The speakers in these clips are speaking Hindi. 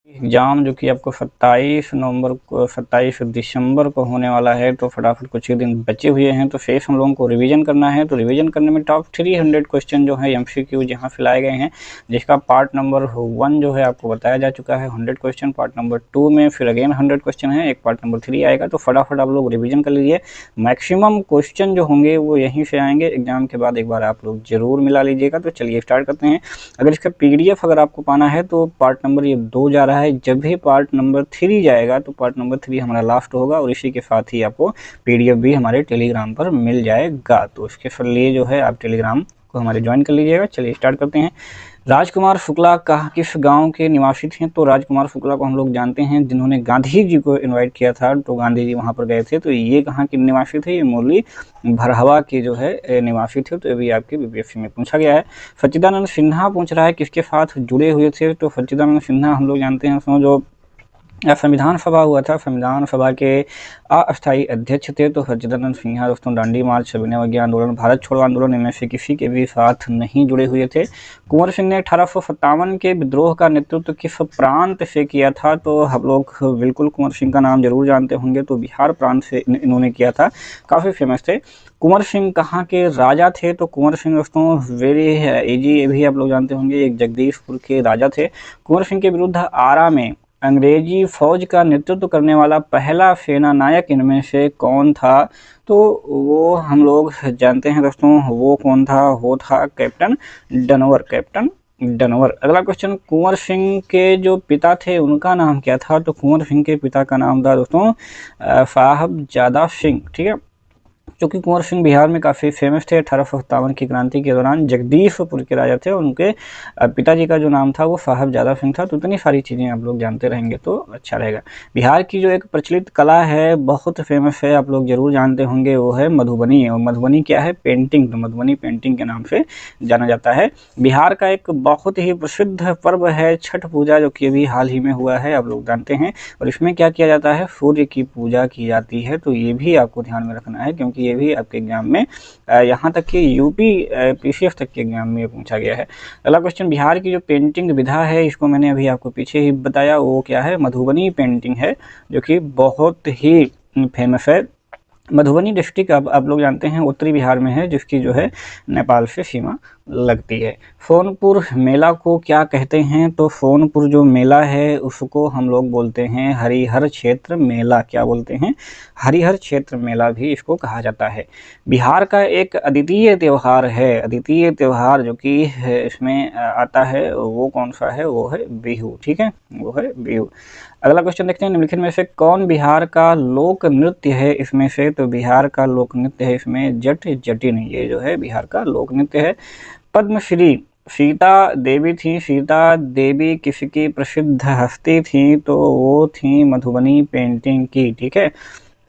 एग्ज़ाम जो कि आपको 27 दिसंबर को होने वाला है, तो फटाफट कुछ ही दिन बचे हुए हैं, तो शेष हम लोगों को रिवीजन करना है। तो रिवीजन करने में टॉप 300 क्वेश्चन जो है एमसीक्यू यहाँ पे लाए गए हैं, जिसका पार्ट नंबर 1 जो है आपको बताया जा चुका है 100 क्वेश्चन। पार्ट नंबर 2 में फिर अगेन 100 क्वेश्चन है, एक पार्ट नंबर 3 आएगा। तो फटाफट आप लोग रिविजन कर लीजिए। मैक्सिमम क्वेश्चन जो होंगे वो यहीं से आएंगे। एग्जाम के बाद एक बार आप लोग जरूर मिला लीजिएगा। तो चलिए स्टार्ट करते हैं। अगर इसका PDF अगर आपको पाना है तो पार्ट नंबर ये 2 जा रहा है। जब भी पार्ट नंबर 3 जाएगा तो पार्ट नंबर 3 हमारा लास्ट होगा, और इसी के साथ ही आपको PDF भी हमारे टेलीग्राम पर मिल जाएगा। तो इसके लिए जो है आप टेलीग्राम को हमारे ज्वाइन कर लीजिएगा। चलिए स्टार्ट करते हैं। राजकुमार शुक्ला किस गांव के निवासी थे? तो राजकुमार शुक्ला को हम लोग जानते हैं जिन्होंने गांधी जी को इनवाइट किया था, तो गांधी जी वहां पर गए थे। तो ये कहाँ के निवासी थे? ये मुरली भरहवा के जो है निवासी थे। तो ये भी आपके बीपीएससी में पूछा गया है। सच्चिदानंद सिन्हा पूछ रहा है किसके साथ जुड़े हुए थे? तो सच्चिदानंद सिन्हा हम लोग जानते हैं जो संविधान सभा हुआ था, संविधान सभा के अस्थायी अध्यक्ष थे। तो सच्चिदानंद सिन्हा दोस्तों दांडी मार्च, सविनय अवज्ञा आंदोलन, भारत छोड़ो आंदोलन, इनमें से किसी के भी साथ नहीं जुड़े हुए थे। कुंवर सिंह ने 1857 के विद्रोह का नेतृत्व किस प्रांत से किया था? तो हम लोग बिल्कुल कुंवर सिंह का नाम जरूर जानते होंगे। तो बिहार प्रांत से इन्होंने किया था, काफ़ी फेमस थे। कुंवर सिंह कहाँ के राजा थे? तो कुंवर सिंह दोस्तों वेरी इजी, ये भी आप लोग जानते होंगे, एक जगदीशपुर के राजा थे। कुंवर सिंह के विरुद्ध आरा में अंग्रेजी फौज का नेतृत्व करने वाला पहला सेना नायक इनमें से कौन था? तो वो हम लोग जानते हैं दोस्तों, वो कौन था? वो था कैप्टन डनवर, कैप्टन डनवर। अगला क्वेश्चन, कुंवर सिंह के जो पिता थे उनका नाम क्या था? तो कुंवर सिंह के पिता का नाम था दोस्तों साहबजादा सिंह। ठीक है, क्योंकि कुंवर सिंह बिहार में काफ़ी फेमस थे। 1857 की क्रांति के दौरान जगदीशपुर के राजा थे। उनके पिताजी का जो नाम था वो साहबजादा सिंह था। तो इतनी सारी चीज़ें आप लोग जानते रहेंगे तो अच्छा रहेगा। बिहार की जो एक प्रचलित कला है, बहुत फेमस है, आप लोग जरूर जानते होंगे, वो है मधुबनी। और मधुबनी क्या है? पेंटिंग। तो मधुबनी पेंटिंग के नाम से जाना जाता है। बिहार का एक बहुत ही प्रसिद्ध पर्व है छठ पूजा, जो कि अभी हाल ही में हुआ है, आप लोग जानते हैं। और इसमें क्या किया जाता है? सूर्य की पूजा की जाती है। तो ये भी आपको ध्यान में रखना है, क्योंकि ये भी आपके एग्जाम में यहाँ तक कि यूपी पीसीएस तक के एग्जाम में पूछा गया है। अगला क्वेश्चन, बिहार की जो पेंटिंग विधा है, इसको मैंने अभी आपको पीछे ही बताया, वो क्या है? मधुबनी पेंटिंग है, जो कि बहुत ही फेमस है। मधुबनी डिस्ट्रिक्ट आप लोग जानते हैं उत्तरी बिहार में है, जिसकी जो है नेपाल से सीमा लगती है। सोनपुर मेला को क्या कहते हैं? तो सोनपुर जो मेला है उसको हम लोग बोलते हैं हरिहर क्षेत्र मेला। क्या बोलते हैं? हरिहर क्षेत्र मेला भी इसको कहा जाता है। बिहार का एक अद्वितीय त्यौहार है, अद्वितीय त्यौहार जो कि इसमें आता है, वो कौन सा है? वो है बिहू। ठीक है, वो है बिहू। अगला क्वेश्चन देखते हैं, निम्नलिखित में से कौन बिहार का लोक नृत्य है? इसमें से तो बिहार का लोक नृत्य है इसमें जट जटिन, ये जो है बिहार का लोक नृत्य है। पद्मश्री सीता देवी थी। सीता देवी किसकी प्रसिद्ध हस्ती थी? तो वो थी मधुबनी पेंटिंग की। ठीक है,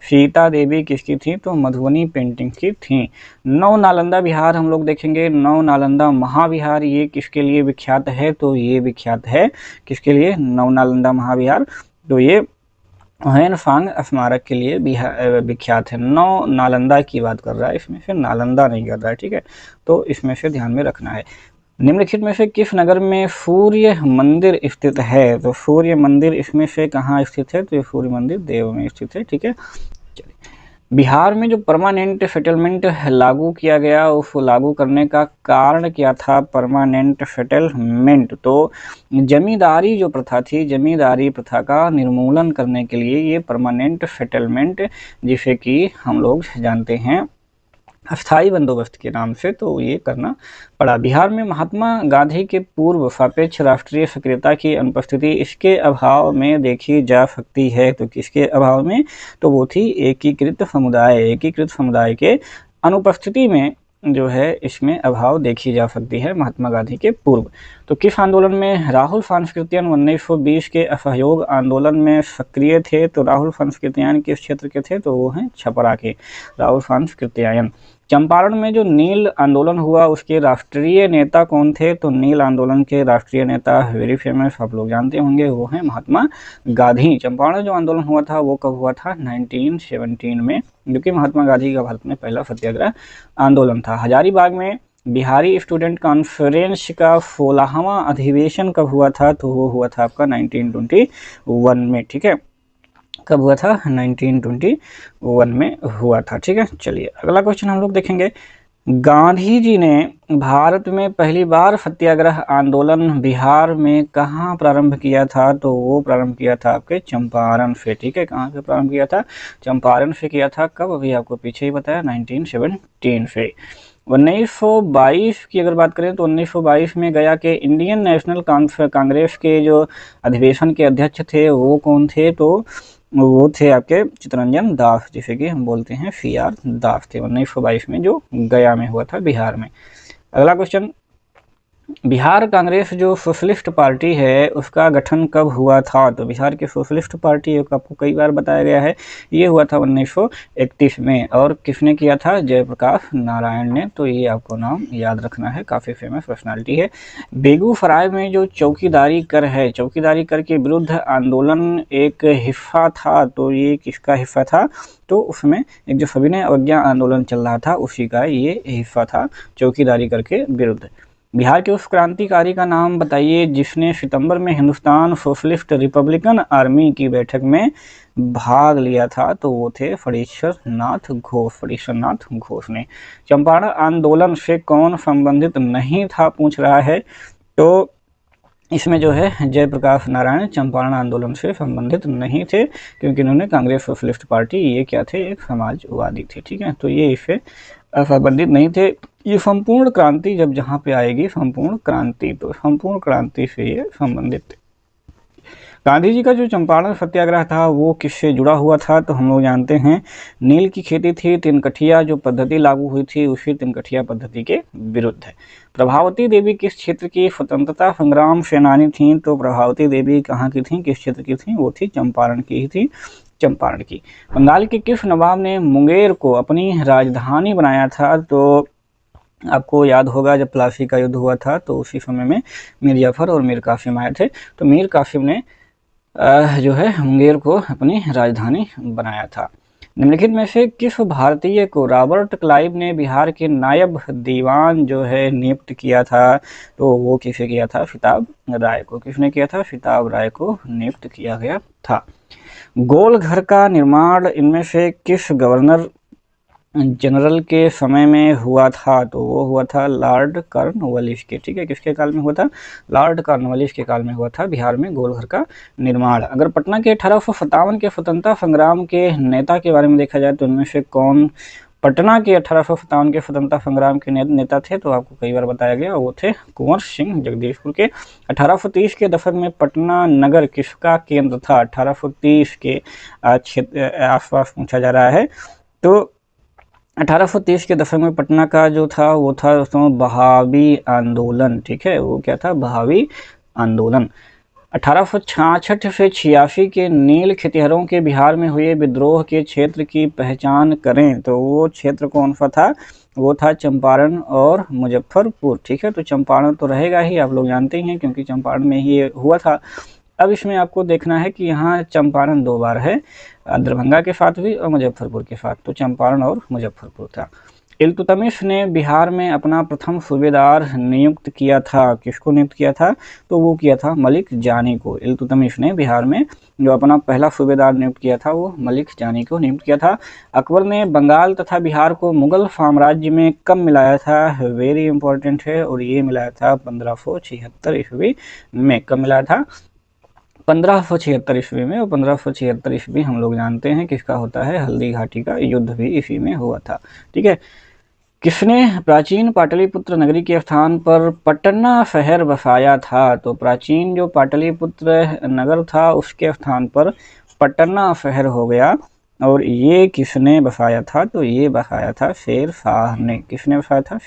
सीता देवी किसकी थी? तो मधुबनी पेंटिंग की थी। नव नालंदा बिहार हम लोग देखेंगे। नव नालंदा महाविहार ये किसके लिए विख्यात है? तो ये विख्यात है किसके लिए? नव नालंदा महाविहार। तो ये हुएनसांग स्मारक के लिए विख्यात है। नव नालंदा की बात कर रहा है, इसमें से नालंदा नहीं कर रहा है। ठीक है, तो इसमें से ध्यान में रखना है। निम्नलिखित में से किस नगर में सूर्य मंदिर स्थित है? तो सूर्य मंदिर इसमें से कहाँ स्थित है? तो ये सूर्य मंदिर देव में स्थित है। ठीक है, चलिए। बिहार में जो परमानेंट सेटलमेंट लागू किया गया, उसको लागू करने का कारण क्या था? परमानेंट सेटलमेंट, तो जमींदारी जो प्रथा थी, जमींदारी प्रथा का निर्मूलन करने के लिए ये परमानेंट सेटलमेंट, जिसे कि हम लोग जानते हैं अस्थाई बंदोबस्त के नाम से, तो ये करना पड़ा। बिहार में महात्मा गांधी के पूर्व सापेक्ष राष्ट्रीय सक्रियता की अनुपस्थिति इसके अभाव में देखी जा सकती है। तो किसके अभाव में? तो वो थी एकीकृत समुदाय। एकीकृत समुदाय के अनुपस्थिति में जो है इसमें अभाव देखी जा सकती है महात्मा गांधी के पूर्व। तो किस आंदोलन में राहुल सांस्कृतियन 1920 के असहयोग आंदोलन में सक्रिय थे? तो राहुल सांस्कृतियन किस क्षेत्र के थे? तो वो हैं छपरा के, राहुल सांस्कृतियन। चंपारण में जो नील आंदोलन हुआ उसके राष्ट्रीय नेता कौन थे? तो नील आंदोलन के राष्ट्रीय नेता वेरी फेमस, आप लोग जानते होंगे, वो हैं महात्मा गांधी। चंपारण जो आंदोलन हुआ था वो कब हुआ था? 1917 में, जो कि महात्मा गांधी का भारत में पहला सत्याग्रह आंदोलन था। हजारीबाग में बिहारी स्टूडेंट कॉन्फ्रेंस का 16वां अधिवेशन कब हुआ था? तो वो हुआ था आपका 1921 में, ठीक है। कब हुआ था? 1921 में हुआ था, ठीक है। चलिए अगला क्वेश्चन हम लोग देखेंगे। गांधी जी ने भारत में पहली बार सत्याग्रह आंदोलन बिहार में कहाँ प्रारंभ किया था? तो वो प्रारंभ किया था आपके चंपारण से, ठीक है। कहाँ से प्रारंभ किया था? चंपारण से किया था। कब? अभी आपको पीछे ही बताया, 1917 से। 1922 की अगर बात करें तो 1922 में गया के इंडियन नेशनल कांग्रेस के जो अधिवेशन के अध्यक्ष थे वो कौन थे? तो वो थे आपके चित्तरंजन दास, जिसे कि हम बोलते हैं CR दास थे। 1922 में जो गया में हुआ था बिहार में। अगला क्वेश्चन, बिहार कांग्रेस जो सोशलिस्ट पार्टी है उसका गठन कब हुआ था? तो बिहार की सोशलिस्ट पार्टी आपको कई बार बताया गया है, ये हुआ था 1931 में। और किसने किया था? जयप्रकाश नारायण ने। तो ये आपको नाम याद रखना है, काफ़ी फेमस पर्सनालिटी है। बेगूसराय में जो चौकीदारी कर है, चौकीदारी कर के विरुद्ध आंदोलन एक हिस्सा था, तो ये किसका हिस्सा था? तो उसमें एक जो सविनय अवज्ञा आंदोलन चल रहा था उसी का ये हिस्सा था, चौकीदारी कर के विरुद्ध। बिहार के उस क्रांतिकारी का नाम बताइए जिसने सितंबर में हिंदुस्तान सोशलिस्ट रिपब्लिकन आर्मी की बैठक में भाग लिया था? तो वो थे फणीश्वर नाथ घोष, फणीश्वर नाथ घोष ने। चंपारण आंदोलन से कौन संबंधित नहीं था पूछ रहा है, तो इसमें जो है जयप्रकाश नारायण चंपारण आंदोलन से संबंधित नहीं थे, क्योंकि इन्होंने कांग्रेस सोशलिस्ट पार्टी ये क्या थे? एक समाजवादी थे, ठीक है। तो ये इससे संबंधित नहीं थे। ये संपूर्ण क्रांति जब जहाँ पे आएगी संपूर्ण क्रांति, तो संपूर्ण क्रांति से ये संबंधित थे। गांधी जी का जो चंपारण सत्याग्रह था वो किससे जुड़ा हुआ था? तो हम लोग जानते हैं नील की खेती थी, तिनकठिया जो पद्धति लागू हुई थी उसी तिनकठिया पद्धति के विरुद्ध है। प्रभावती देवी किस क्षेत्र की स्वतंत्रता संग्राम सेनानी थी? तो प्रभावती देवी कहाँ की थी, किस क्षेत्र की थी? वो थी चंपारण की ही थी, चंपारण की। बंगाल के किस नवाब ने मुंगेर को अपनी राजधानी बनाया था? तो आपको याद होगा जब प्लासी का युद्ध हुआ था तो उसी समय में मीर जाफर और मीर कासिम आए थे, तो मीर कासिम ने जो है मुंगेर को अपनी राजधानी बनाया था। निम्नलिखित में से किस भारतीय को रॉबर्ट क्लाइव ने बिहार के नायब दीवान जो है नियुक्त किया था? तो वो किसे किया था? सिताब राय को। किसने किया था? सिताब राय को नियुक्त किया गया था। गोल घर का निर्माण इनमें से किस गवर्नर जनरल के समय में हुआ था? तो वो हुआ था लॉर्ड कॉर्नवालिस के, ठीक है। किसके काल में हुआ था? लॉर्ड कॉर्नवालिस के काल में हुआ था बिहार में गोलघर का निर्माण। अगर पटना के 1857 के स्वतंत्रता संग्राम के नेता के बारे में देखा जाए तो इनमें से कौन पटना के 1857 के स्वतंत्रता संग्राम के नेता थे? तो आपको कई बार बताया गया, वो थे कुंवर सिंह जगदीशपुर के। 1830 के दशक में पटना नगर किसका केंद्र था? 1830 के आसपास पूछा जा रहा है। तो 1830 के दशक में पटना का जो था वो था दोस्तों बहावी आंदोलन, ठीक है। वो क्या था? बहावी आंदोलन। 1866 से 86 के नील खितिहरों के बिहार में हुए विद्रोह के क्षेत्र की पहचान करें, तो वो क्षेत्र कौन सा था? वो था चंपारण और मुजफ्फरपुर, ठीक है। तो चंपारण तो रहेगा ही, आप लोग जानते ही हैं, क्योंकि चंपारण में ही हुआ था। अब इसमें आपको देखना है कि यहाँ चंपारण 2 बार है, दरभंगा के साथ भी और मुजफ्फरपुर के साथ, तो चंपारण और मुजफ्फरपुर था। इल्तुतमिश ने बिहार में अपना प्रथम सूबेदार नियुक्त किया था, किसको नियुक्त किया था? तो वो किया था मलिक जानी को। इल्तुतमिश ने बिहार में जो अपना पहला सूबेदार नियुक्त किया था वो मलिक जानी को नियुक्त किया था। अकबर ने बंगाल तथा बिहार को मुगल साम्राज्य में कब मिलाया था? वेरी इंपॉर्टेंट है, और ये मिलाया था 1576 ईस्वी में। कब मिलाया था? 1576 ईस्वी में। और 1576 ईस्वी हम लोग जानते हैं किसका होता है? हल्दी घाटी का युद्ध भी इसी में हुआ था, ठीक है। किसने प्राचीन पाटलिपुत्र नगरी के स्थान पर पटना शहर बसाया था? तो प्राचीन जो पाटलिपुत्र नगर था उसके स्थान पर पटना शहर हो गया, और ये किसने बसाया था? तो ये बसाया था शेर शाह ने। किसने बसाया था?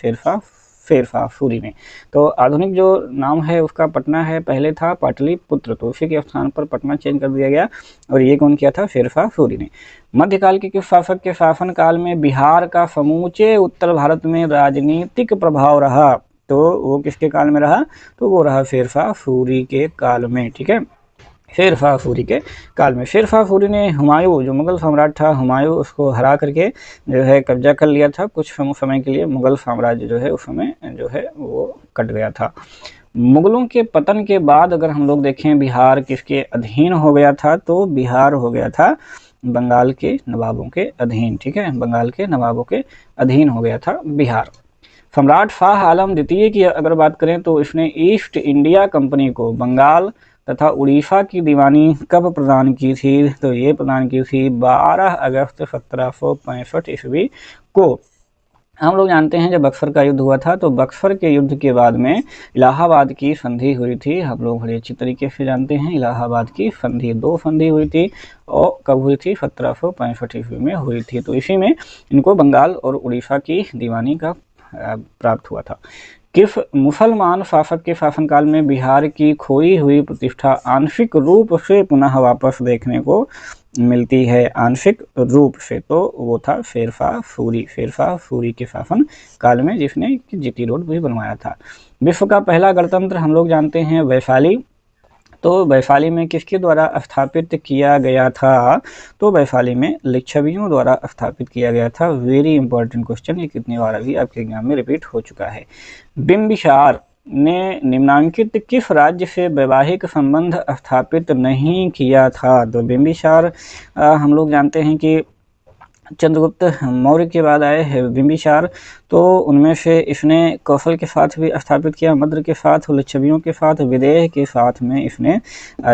शेर शाह सूरी ने। तो आधुनिक जो नाम है उसका पटना है, पहले था पाटलिपुत्र, तो उसी के स्थान पर पटना चेंज कर दिया गया, और ये कौन किया था? शेर शाह सूरी ने। मध्यकाल के किस शासक के शासन काल में बिहार का समूचे उत्तर भारत में राजनीतिक प्रभाव रहा? तो वो किसके काल में रहा? तो वो रहा शेर शाह सूरी के काल में, ठीक है। शेरशाह सूरी के काल में। शेरशाह सूरी ने हुमायूं, जो मुग़ल सम्राट था हुमायूं, उसको हरा करके जो है कब्जा कर लिया था। कुछ समय के लिए मुग़ल साम्राज्य जो है उस समय जो है वो कट गया था। मुग़लों के पतन के बाद अगर हम लोग देखें बिहार किसके अधीन हो गया था, तो बिहार हो गया था बंगाल के नवाबों के अधीन। ठीक है, बंगाल के नवाबों के अधीन हो गया था बिहार। सम्राट शाह आलम द्वितीय की अगर बात करें तो इसने ईस्ट इंडिया कंपनी को बंगाल तथा उड़ीसा की दीवानी कब प्रदान की थी, तो ये प्रदान की थी 12 अगस्त 1765 ईस्वी को। हम लोग जानते हैं जब बक्सर का युद्ध हुआ था, तो बक्सर के युद्ध के बाद में इलाहाबाद की संधि हुई थी। हम लोग बड़े अच्छी तरीके से जानते हैं इलाहाबाद की संधि, 2 संधि हुई थी और कब हुई थी, 1765 ईस्वी में हुई थी। तो इसी में इनको बंगाल और उड़ीसा की दीवानी का प्राप्त हुआ था। किस मुसलमान शासक के शासनकाल में बिहार की खोई हुई प्रतिष्ठा आंशिक रूप से पुनः वापस देखने को मिलती है, आंशिक रूप से, तो वो था शेरशाह सूरी। शेरशाह सूरी के शासन काल में, जिसने जीटी रोड भी बनवाया था। विश्व का पहला गणतंत्र हम लोग जानते हैं वैशाली, तो वैशाली में किसके द्वारा स्थापित किया गया था, तो वैशाली में लिच्छवियों द्वारा स्थापित किया गया था। वेरी इंपॉर्टेंट क्वेश्चन, ये कितनी बार अभी आपके एग्जाम में रिपीट हो चुका है। बिंबिसार ने निम्नांकित किस राज्य से वैवाहिक संबंध स्थापित नहीं किया था, तो बिंबिसार हम लोग जानते हैं कि चंद्रगुप्त मौर्य के बाद आए हैं बिंबिसार, तो उनमें से इसने कौशल के साथ भी स्थापित किया, मद्र के साथ, लिच्छवियों के साथ, विदेह के साथ में इसने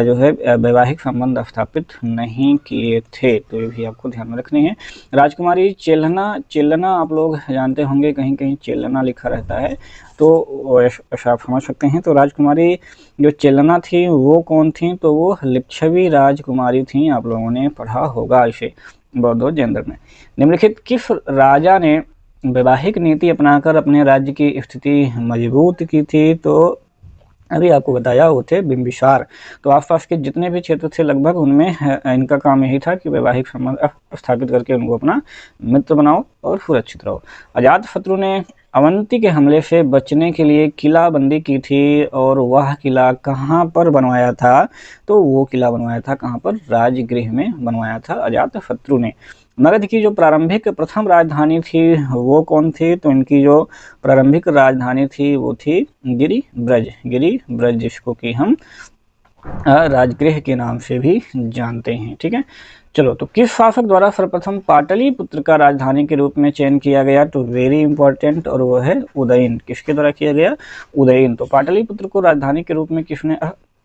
जो है वैवाहिक संबंध स्थापित नहीं किए थे, तो ये भी आपको ध्यान में रखनी है। राजकुमारी चेलना आप लोग जानते होंगे, कहीं कहीं चेलना लिखा रहता है, तो ऐसा आप समझ सकते हैं। तो राजकुमारी जो चेलना थी वो कौन थी, तो वो लिच्छवी राजकुमारी थी, आप लोगों ने पढ़ा होगा इसे बौद्ध जेंदर में। निम्नलिखित किस राजा ने वैवाहिक नीति अपनाकर अपने राज्य की स्थिति मजबूत की थी, तो अभी आपको बताया वो थे बिंबिसार। तो आसपास के जितने भी क्षेत्र थे लगभग उनमें इनका काम यही था कि वैवाहिक संबंध स्थापित करके उनको अपना मित्र बनाओ और सुरक्षित रहो। अजातशत्रु ने अवंती के हमले से बचने के लिए किलाबंदी की थी, और वह किला कहाँ पर बनवाया था, तो वो किला बनवाया था कहाँ पर, राजगृह में बनवाया था अजातशत्रु ने। मगध की जो प्रारंभिक प्रथम राजधानी थी वो कौन थी, तो इनकी जो प्रारंभिक राजधानी थी वो थी गिरिब्रज, जिसको कि हम राजगृह के नाम से भी जानते हैं। ठीक है, चलो, तो किस शासक द्वारा सर्वप्रथम पाटलिपुत्र का राजधानी के रूप में चयन किया गया, तो वेरी इंपॉर्टेंट, और वो है उदयन। किसके द्वारा किया गया, उदयन। तो पाटलिपुत्र को राजधानी के रूप में किसने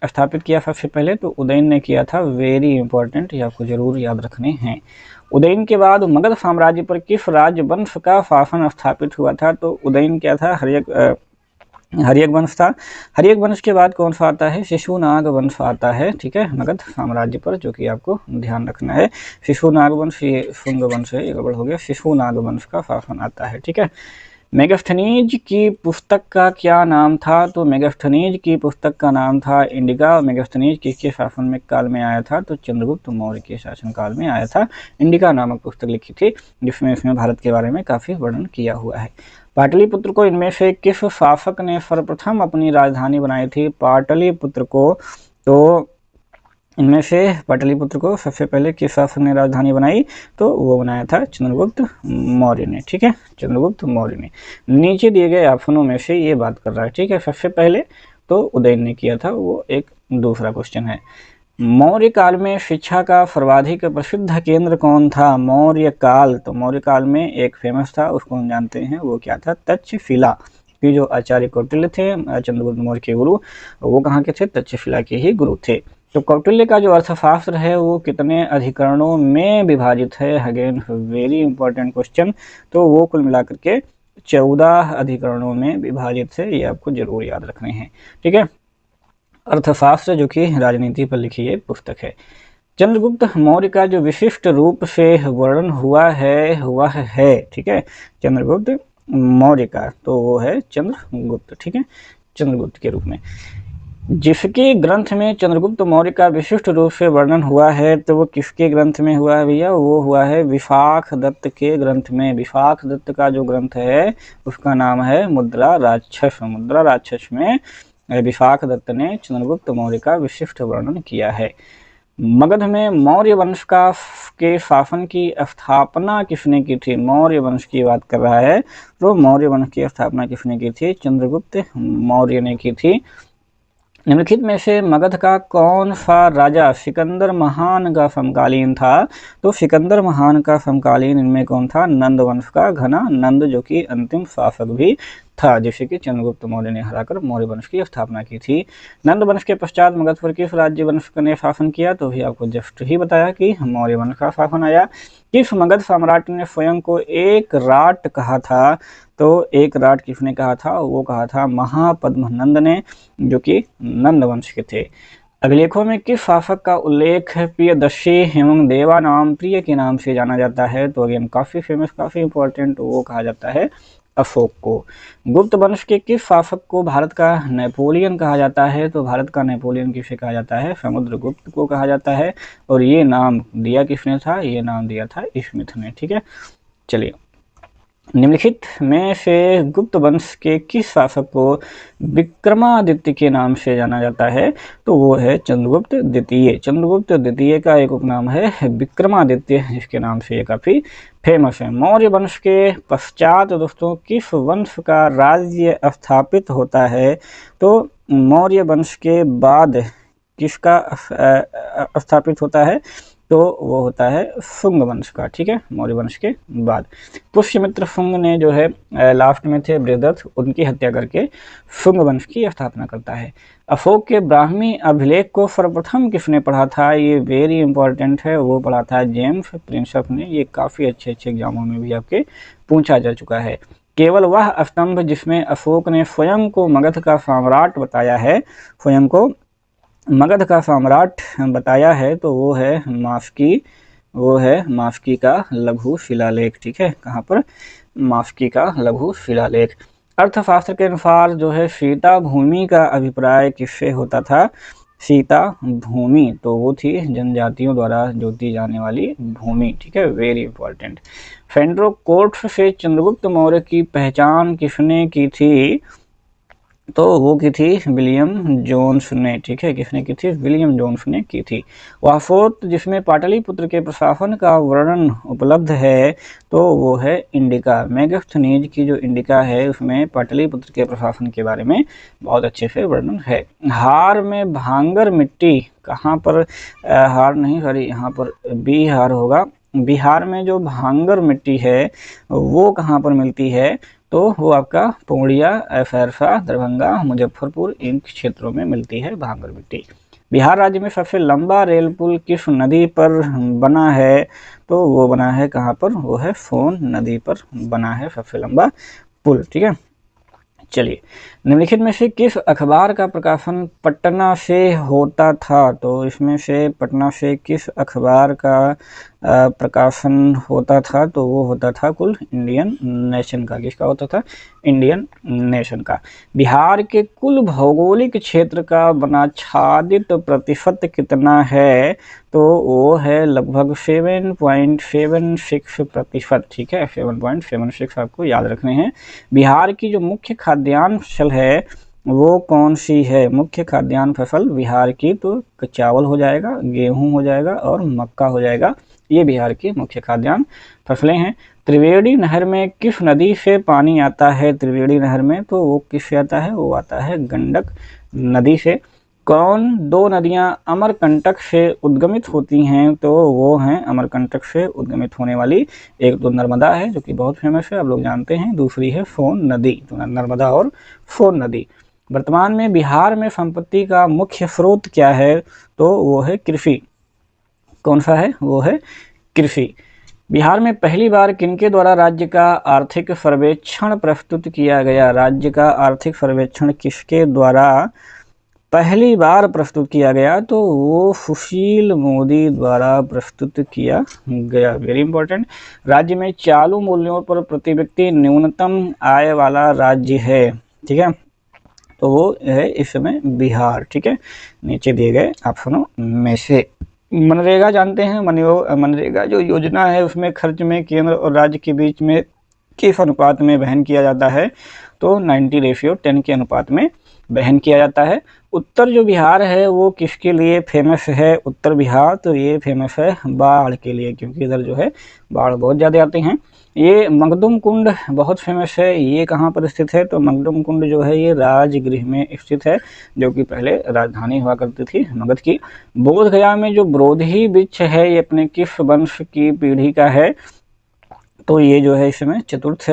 स्थापित किया सबसे पहले, तो उदयन ने किया था। वेरी इंपॉर्टेंट, ये आपको जरूर याद रखने हैं। उदयन के बाद मगध साम्राज्य पर किस राजवंश का शासन स्थापित हुआ था, तो उदयन क्या था, हर्यक वंश था। हर्यक वंश के बाद कौन सा आता है, शिशुनाग वंश आता है। ठीक है, मगध साम्राज्य पर, जो कि आपको ध्यान रखना है। शिशुनाग वंश, ये शुंग वंश है, ये गड़बड़ हो गया, शिशुनाग वंश का शासन आता है। ठीक है, मेगास्थनीज की पुस्तक का क्या नाम था, तो मेगास्थनीज की पुस्तक का नाम था इंडिका। मेगास्थनीज किसके शासन में काल में आया था, तो चंद्रगुप्त मौर्य के शासन काल में आया था। इंडिका नामक पुस्तक लिखी थी, जिसमें इसमें भारत के बारे में काफी वर्णन किया हुआ है। पाटलिपुत्र को इनमें से किस शासक ने सर्वप्रथम अपनी राजधानी बनाई थी, पाटलिपुत्र को, तो इनमें से पाटलिपुत्र को सबसे पहले किस शासक ने राजधानी बनाई, तो वो बनाया था चंद्रगुप्त मौर्य ने। ठीक है, चंद्रगुप्त मौर्य ने। नीचे दिए गए ऑप्शनों में से ये बात कर रहा है। ठीक है, सबसे पहले तो उदयन ने किया था, वो एक दूसरा क्वेश्चन है। मौर्य काल में शिक्षा का सर्वाधिक प्रसिद्ध केंद्र कौन था, मौर्य काल, तो मौर्य काल में एक फेमस था, उसको हम जानते हैं, वो क्या था, तक्षशिला की जो आचार्य कौटिल्य थे, चंद्रगुप्त मौर्य के गुरु, वो कहाँ के थे, तक्षशिला के ही गुरु थे। तो कौटिल्य का जो अर्थशास्त्र है वो कितने अधिकरणों में विभाजित है, अगेन वेरी इंपॉर्टेंट क्वेश्चन, तो वो कुल मिलाकर के 14 अधिकरणों में विभाजित है, ये आपको जरूर याद रखने हैं। ठीक है, अर्थशास्त्र जो कि राजनीति पर लिखी ये पुस्तक है। चंद्रगुप्त मौर्य का जो विशिष्ट रूप से वर्णन हुआ है, ठीक है, चंद्रगुप्त मौर्य का, तो वो है चंद्रगुप्त। ठीक है, चंद्रगुप्त के रूप में जिसके ग्रंथ में चंद्रगुप्त मौर्य का विशिष्ट रूप से वर्णन हुआ है, तो वो किसके ग्रंथ में हुआ है भैया, वो हुआ है विशाख दत्त के ग्रंथ में। विशाख दत्त का जो ग्रंथ है उसका नाम है मुद्रा राक्षस। मुद्रा राक्षस में विशाख दत्त ने चंद्रगुप्त मौर्य का विशिष्ट वर्णन किया है। मगध में मौर्य वंश का के शासन की स्थापना किसने की थी? मौर्य वंश की बात कर रहा है, तो मौर्य वंश की स्थापना किसने की थी? चंद्रगुप्त मौर्य ने की थी। निम्नलिखित में से मगध का कौन सा राजा सिकंदर महान का समकालीन था? तो सिकंदर महान का समकालीन इनमें कौन था? नंद वंश का घना नंद, जो कि अंतिम शासक भी था, जिसे कि चंद्रगुप्त मौर्य ने हराकर मौर्य वंश की स्थापना की थी। नंद वंश के पश्चात मगध पर किस राज्य वंश ने शासन किया? तो भी आपको जस्ट ही बताया कि मौर्य वंश का शासन आया। किस मगध सम्राट ने स्वयं को एक राट कहा था? तो एक राट किसने कहा था? वो कहा था महापद्मनंद ने, जो कि नंद वंश के थे। अभिलेखों में किस शासक का उल्लेख प्रियदर्शी एवं देवानाम प्रिय के नाम से जाना जाता है? तो अगेन काफी फेमस, काफी इंपॉर्टेंट, वो कहा जाता है अशोक को। गुप्त वंश के किस शासक को भारत का नेपोलियन कहा जाता है? तो भारत का नेपोलियन किसे कहा जाता है? समुद्रगुप्त को कहा जाता है। और ये नाम दिया किसने था? ये नाम दिया था स्मिथ ने। ठीक है, चलिए, निम्नलिखित में से गुप्त वंश के किस शासक को विक्रमादित्य के नाम से जाना जाता है? तो वो है चंद्रगुप्त द्वितीय। चंद्रगुप्त द्वितीय का एक उपनाम है विक्रमादित्य, जिसके नाम से ये काफी फेमस है। मौर्य वंश के पश्चात दोस्तों किस वंश का राज्य स्थापित होता है? तो मौर्य वंश के बाद किसका स्थापित होता है? तो वो होता है शुंग वंश का। ठीक है, मौर्य वंश के बाद पुष्यमित्र शुंग ने जो है लास्ट में थे बृहदत्त, उनकी हत्या करके शुंग वंश की स्थापना करता है। अशोक के ब्राह्मी अभिलेख को सर्वप्रथम किसने पढ़ा था? ये वेरी इंपॉर्टेंट है, वो पढ़ा था जेम्स प्रिंसप ने। ये काफी अच्छे एग्जामों में भी आपके पूछा जा चुका है। केवल वह स्तंभ जिसमें अशोक ने स्वयं को मगध का सम्राट बताया है, स्वयं को मगध का सम्राट बताया है, तो वो है मास्की, वो है मास्की का लघु शिलालेख। ठीक है, कहाँ पर? मास्की का लघु शिलालेख। अर्थशास्त्र के अनुसार जो है सीता भूमि का अभिप्राय किससे होता था? सीता भूमि तो वो थी जनजातियों द्वारा जोती जाने वाली भूमि। ठीक है, वेरी इंपॉर्टेंट। फेंड्रोकोट्स से चंद्रगुप्त मौर्य की पहचान किसने की थी? तो वो की थी विलियम जोन्स ने। ठीक है, किसने की थी? विलियम जोन्स ने की थी। वह स्रोत जिसमें पाटलिपुत्र के प्रशासन का वर्णन उपलब्ध है, तो वो है इंडिका। मेगास्थनीज की जो इंडिका है, उसमें पाटलिपुत्र के प्रशासन के बारे में बहुत अच्छे से वर्णन है। हार में भांगर मिट्टी कहाँ पर? हार नहीं, सॉरी, यहाँ पर बिहार होगा। बिहार में जो भांगर मिट्टी है वो कहाँ पर मिलती है? तो वो आपका पूर्णिया, सहरसा, दरभंगा, मुजफ्फरपुर, इन क्षेत्रों में मिलती है भांगर मिट्टी। बिहार राज्य में सबसे लंबा रेल पुल किस नदी पर बना है? तो वो बना है कहाँ पर? वो है सोन नदी पर बना है सबसे लंबा पुल। ठीक है, चलिए, निम्नलिखित में से किस अखबार का प्रकाशन पटना से होता था? तो इसमें से पटना से किस अखबार का प्रकाशन होता था? तो वो होता था कुल इंडियन नेशन का। किसका होता था? इंडियन नेशन का। बिहार के कुल भौगोलिक क्षेत्र का वनाच्छादित प्रतिशत कितना है? तो वो है लगभग 7.76%। ठीक है, 7.76 आपको याद रखने हैं। बिहार की जो मुख्य खाद्यान्न फसल है वो कौन सी है? मुख्य खाद्यान्न फसल बिहार की तो चावल हो जाएगा, गेहूं हो जाएगा और मक्का हो जाएगा। ये बिहार की मुख्य खाद्यान्न फसलें हैं। त्रिवेणी नहर में किस नदी से पानी आता है? त्रिवेणी नहर में तो वो किससे आता है? वो आता है गंडक नदी से। कौन दो नदियां अमरकंटक से उद्गमित होती हैं? तो वो हैं अमरकंटक से उद्गमित होने वाली, एक तो नर्मदा है जो कि बहुत फेमस है, आप लोग जानते हैं, दूसरी है सोन नदी। तो नर्मदा और सोन नदी। वर्तमान में बिहार में संपत्ति का मुख्य स्रोत क्या है? तो वो है कृषि। कौन सा है? वो है कृषि। बिहार में पहली बार किनके द्वारा राज्य का आर्थिक सर्वेक्षण प्रस्तुत किया गया? राज्य का आर्थिक सर्वेक्षण किसके द्वारा पहली बार प्रस्तुत किया गया? तो वो सुशील मोदी द्वारा प्रस्तुत किया गया। Very important. राज्य में चालू मूल्यों पर प्रति व्यक्ति न्यूनतम आय वाला राज्य है। ठीक है, तो वो है इस समय बिहार। ठीक है, नीचे दिए गए ऑप्शनों में से। मनरेगा जानते हैं, मनरेगा जो योजना है उसमें खर्च में केंद्र और राज्य के बीच में किस अनुपात में वहन किया जाता है? तो 90:10 के अनुपात में वहन किया जाता है। उत्तर जो बिहार है वो किसके लिए फेमस है, उत्तर बिहार, तो ये फेमस है बाढ़ के लिए, क्योंकि इधर जो है बाढ़ बहुत ज़्यादा आते हैं। ये मखदुम कुंड बहुत फेमस है, ये कहाँ पर स्थित है, तो मखदुम कुंड जो है ये राजगृह में स्थित है, जो कि पहले राजधानी हुआ करती थी मगध की। बोध गया में जो ब्रोधी वृक्ष है ये अपने किस वंश की पीढ़ी का है, तो ये जो है इसमें चतुर्थ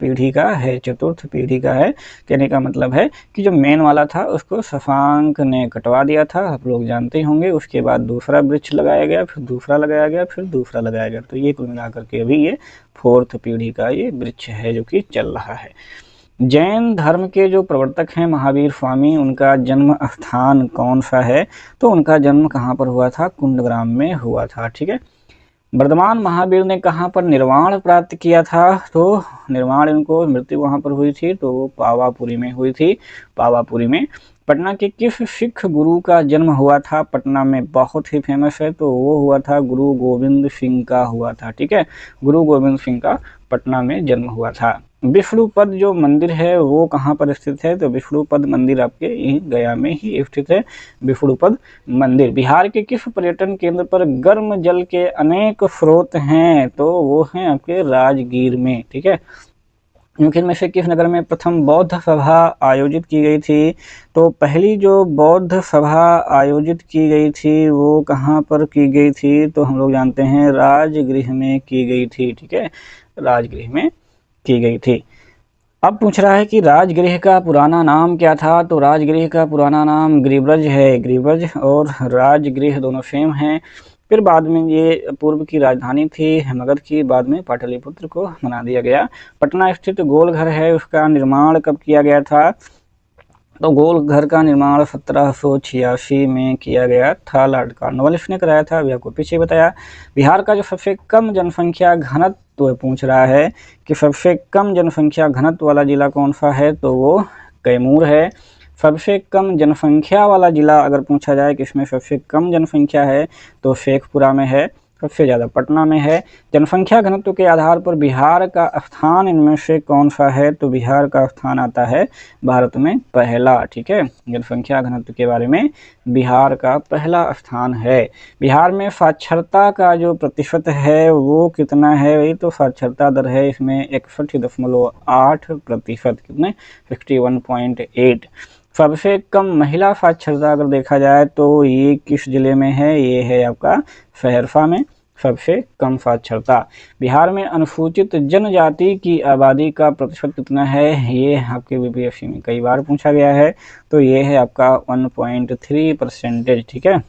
पीढ़ी का है, चतुर्थ पीढ़ी का है। कहने का मतलब है कि जो मेन वाला था उसको शशांक ने कटवा दिया था, आप लोग जानते होंगे। उसके बाद दूसरा वृक्ष लगाया गया, फिर दूसरा लगाया गया, फिर दूसरा लगाया गया, तो ये कुल मिलाकर के अभी ये फोर्थ पीढ़ी का ये वृक्ष है जो कि चल रहा है। जैन धर्म के जो प्रवर्तक हैं महावीर स्वामी, उनका जन्म स्थान कौन सा है, तो उनका जन्म कहाँ पर हुआ था, कुंडग्राम में हुआ था। ठीक है। वर्धमान महावीर ने कहाँ पर निर्वाण प्राप्त किया था, तो निर्वाण इनको मृत्यु वहाँ पर हुई थी, तो वो पावापुरी में हुई थी, पावापुरी में। पटना के किस सिख गुरु का जन्म हुआ था, पटना में बहुत ही फेमस है, तो वो हुआ था गुरु गोविंद सिंह का हुआ था। ठीक है, गुरु गोविंद सिंह का पटना में जन्म हुआ था। विष्णुपद जो मंदिर है वो कहाँ पर स्थित है, तो विष्णुपद मंदिर आपके यही गया में ही स्थित है, विष्णुपद मंदिर। बिहार के किस पर्यटन केंद्र पर गर्म जल के अनेक स्रोत हैं, तो वो हैं आपके राजगीर में। ठीक है। निम्न में से किस नगर में प्रथम बौद्ध सभा आयोजित की गई थी, तो पहली जो बौद्ध सभा आयोजित की गई थी वो कहाँ पर की गई थी, तो हम लोग जानते हैं राजगृह में की गई थी। ठीक है, राजगृह में की गई थी। अब पूछ रहा है कि राजगृह का पुराना नाम क्या था, तो राजगृह का पुराना नाम गिरिब्रज है, गिरिब्रज और राजगृह दोनों सेम हैं। फिर बाद में ये पूर्व की राजधानी थी मगध की, बाद में पाटलिपुत्र को बना दिया गया। पटना स्थित गोलघर है, उसका निर्माण कब किया गया था, तो गोलघर का निर्माण 1786 में किया गया था, लॉर्ड कॉर्नवालिस ने कराया था, अभी आपको पीछे बताया। बिहार का जो सबसे कम जनसंख्या घनत्व तो पूछ रहा है कि सबसे कम जनसंख्या घनत्व वाला जिला कौन सा है, तो वो कैमूर है। सबसे कम जनसंख्या वाला जिला अगर पूछा जाए कि इसमें सबसे कम जनसंख्या है, तो शेखपुरा में है, सबसे ज़्यादा पटना में है। जनसंख्या घनत्व के आधार पर बिहार का स्थान इनमें से कौन सा है, तो बिहार का स्थान आता है भारत में पहला। ठीक है, जनसंख्या घनत्व के बारे में बिहार का पहला स्थान है। बिहार में साक्षरता का जो प्रतिशत है वो कितना है, वही तो साक्षरता दर है इसमें 61.8%, कितने 61.8। सबसे कम महिला साक्षरता अगर देखा जाए तो ये किस जिले में है, ये है आपका सहरसा में सबसे कम साक्षरता। बिहार में अनुसूचित जनजाति की आबादी का प्रतिशत कितना है, ये आपके बीपीएससी में कई बार पूछा गया है, तो ये है आपका 1.3%। ठीक है,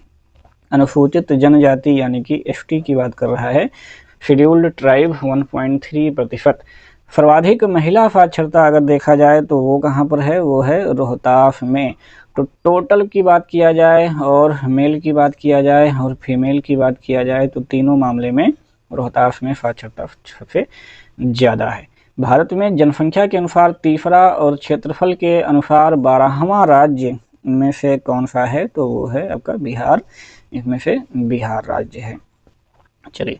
अनुसूचित जनजाति यानी कि एसटी की बात कर रहा है, शेड्यूल्ड ट्राइब 1.3%। सर्वाधिक महिला साक्षरता अगर देखा जाए तो वो कहाँ पर है, वो है रोहतास में। तो टोटल की बात किया जाए और मेल की बात किया जाए और फीमेल की बात किया जाए तो तीनों मामले में रोहतास में साक्षरता सबसे ज़्यादा है। भारत में जनसंख्या के अनुसार तीसरा और क्षेत्रफल के अनुसार 12वां राज्य में से कौन सा है, तो वो है आपका बिहार, इसमें से बिहार राज्य है। चलिए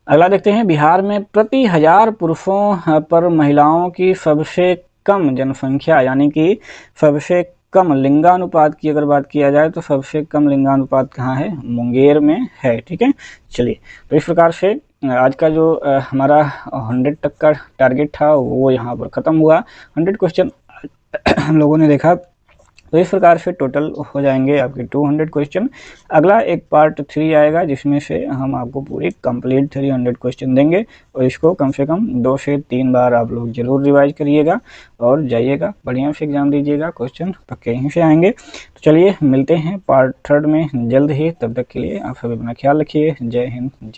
अगला देखते हैं। बिहार में प्रति 1000 पुरुषों पर महिलाओं की सबसे कम जनसंख्या यानी कि सबसे कम लिंगानुपात की अगर बात किया जाए तो सबसे कम लिंगानुपात कहाँ है, मुंगेर में है। ठीक है, चलिए तो इस प्रकार से आज का जो हमारा 100 तक का टारगेट था वो यहाँ पर ख़त्म हुआ। 100 क्वेश्चन हम लोगों ने देखा, तो इस प्रकार से टोटल हो जाएंगे आपके 200 क्वेश्चन। अगला एक पार्ट 3 आएगा जिसमें से हम आपको पूरी कंप्लीट 300 क्वेश्चन देंगे और इसको कम से कम 2 से 3 बार आप लोग जरूर रिवाइज करिएगा और जाइएगा बढ़िया से एग्जाम दीजिएगा, क्वेश्चन पक्के यहीं से आएंगे। तो चलिए मिलते हैं पार्ट 3 में जल्द ही, तब तक के लिए आप सभी अपना ख्याल रखिए। जय हिंद, जय